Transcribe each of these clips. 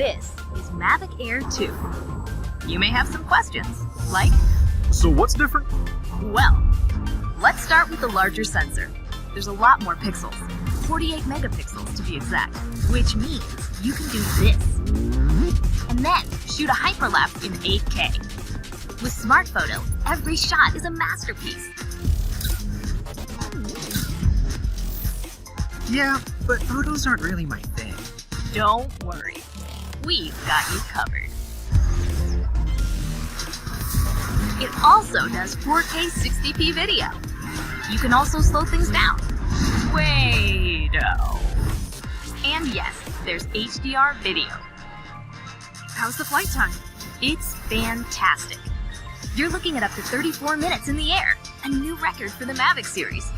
This is Mavic Air 2. You may have some questions, like, So what's different? well, let's start with the larger sensor. There's a lot more pixels, 48 megapixels to be exact, which means you can do this. And then shoot a hyperlapse in 8K. With Smart Photo, every shot is a masterpiece. Yeah, but photos aren't really my thing. Don't worry, we've got you covered. It also does 4K 60p video. You can also slow things down. Wait-o. And yes, there's HDR video. How's the flight time? It's fantastic. You're looking at up to 34 minutes in the air, a new record for the Mavic series.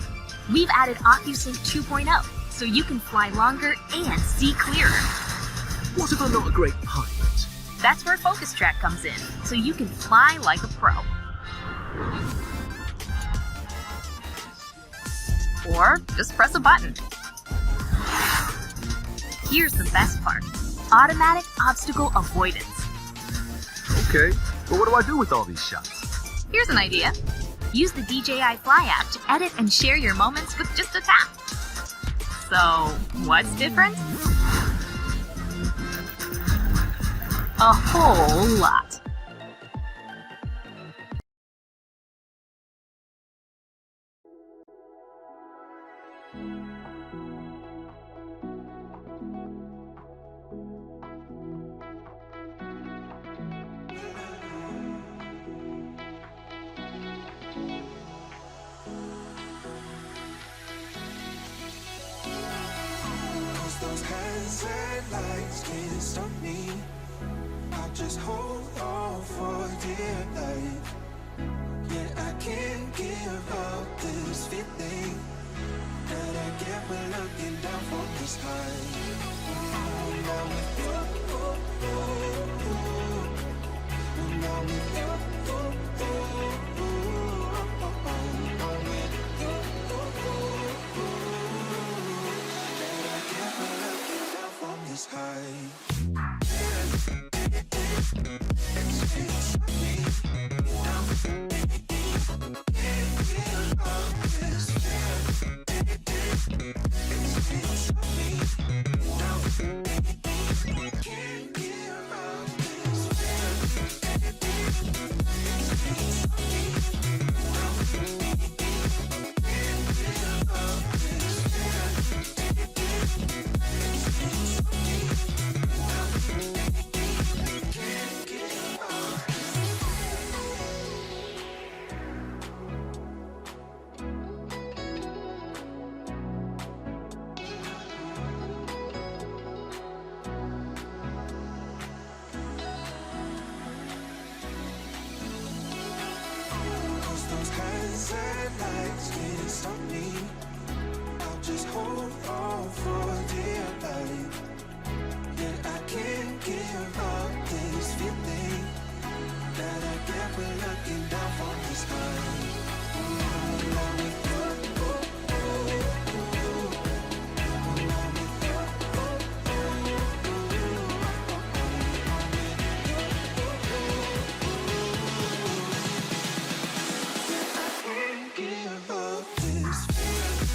We've added OcuSync 2.0, so you can fly longer and see clearer. What if I'm not a great pilot? That's where Focus Track comes in, so you can fly like a pro. Or just press a button. Here's the best part: automatic obstacle avoidance. Okay, but what do I do with all these shots? Here's an idea. Use the DJI Fly app to edit and share your moments with just a tap. So, what's different? A whole lot. Those hands and lights can't stop me. I'll just hold on for dear life. Yeah, I can't give up this feeling that I get when looking down from this high. Now with you, now with you, this high. Hands and lights can't stop me. I'll just hold on for dear life. Yeah, I can't give up this feeling that I get when looking down from the sky. Give up this feeling.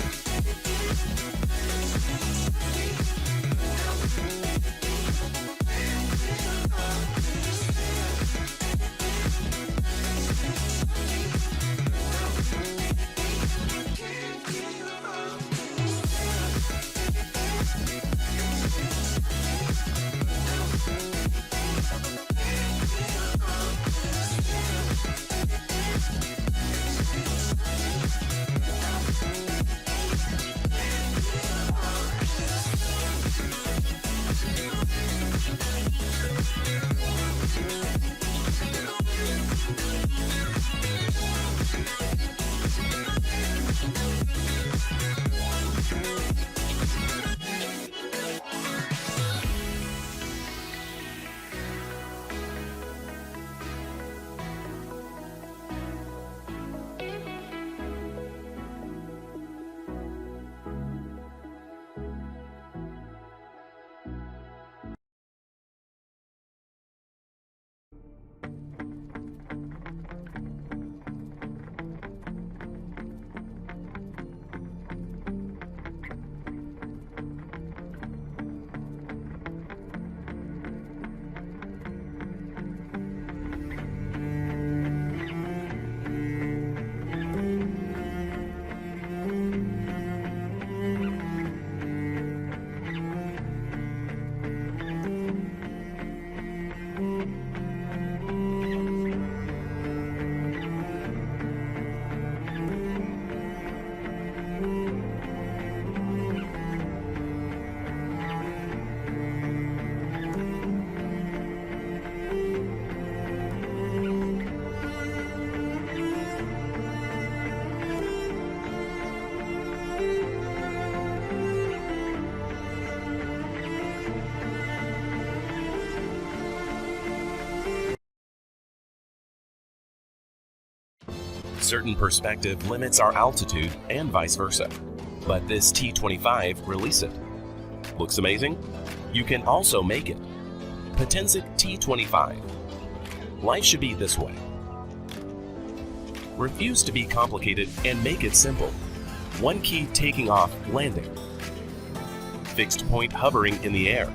certain perspective limits our altitude and vice versa, but this T25 release it. Looks amazing? You can also make it. Potensic T25. Life should be this way. Refuse to be complicated and make it simple. One key taking off, landing. Fixed point hovering in the air.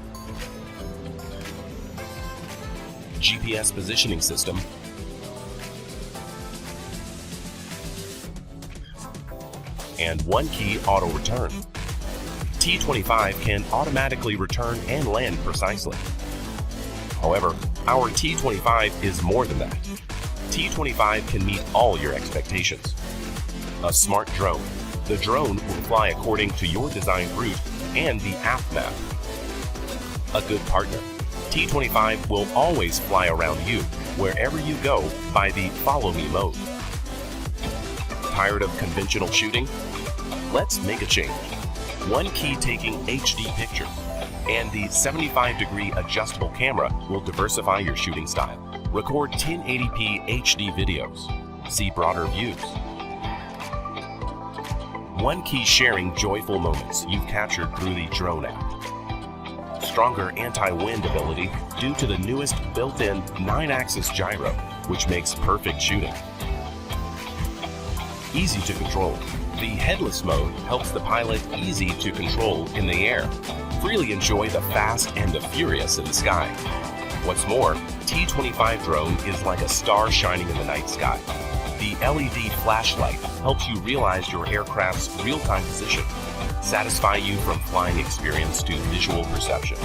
GPS positioning system. And one key auto return. T25 can automatically return and land precisely. However, our T25 is more than that. T25 can meet all your expectations. A smart drone. The drone will fly according to your designed route and the app map. A good partner. T25 will always fly around you, wherever you go, by the follow me mode. Tired of conventional shooting? Let's make a change. One key taking HD picture, and the 75-degree adjustable camera will diversify your shooting style. Record 1080p HD videos. See broader views. One key sharing joyful moments you've captured through the drone app. Stronger anti-wind ability due to the newest built-in 9-axis gyro, which makes perfect shooting. Easy to control. The headless mode helps the pilot easy to control in the air. Freely enjoy the fast and the furious in the sky. What's more, T25 drone is like a star shining in the night sky. The LED flashlight helps you realize your aircraft's real-time position, satisfy you from flying experience to visual perception.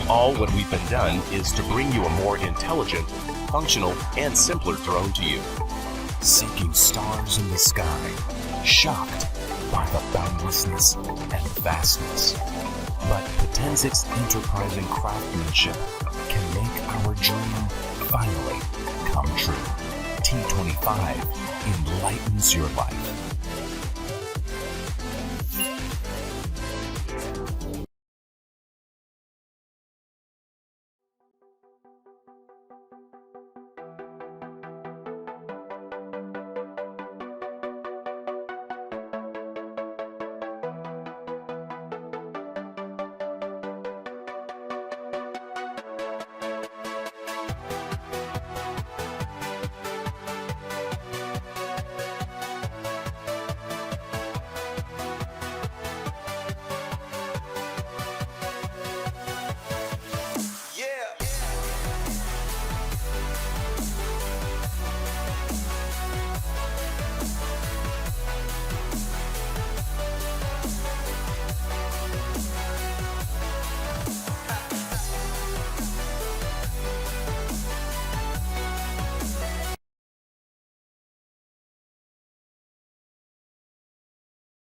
All what we've been done is to bring you a more intelligent, functional, and simpler drone to you. Seeking stars in the sky, shocked by the boundlessness and vastness. But Potensic's enterprising craftsmanship can make our dream finally come true. T25 enlightens your life.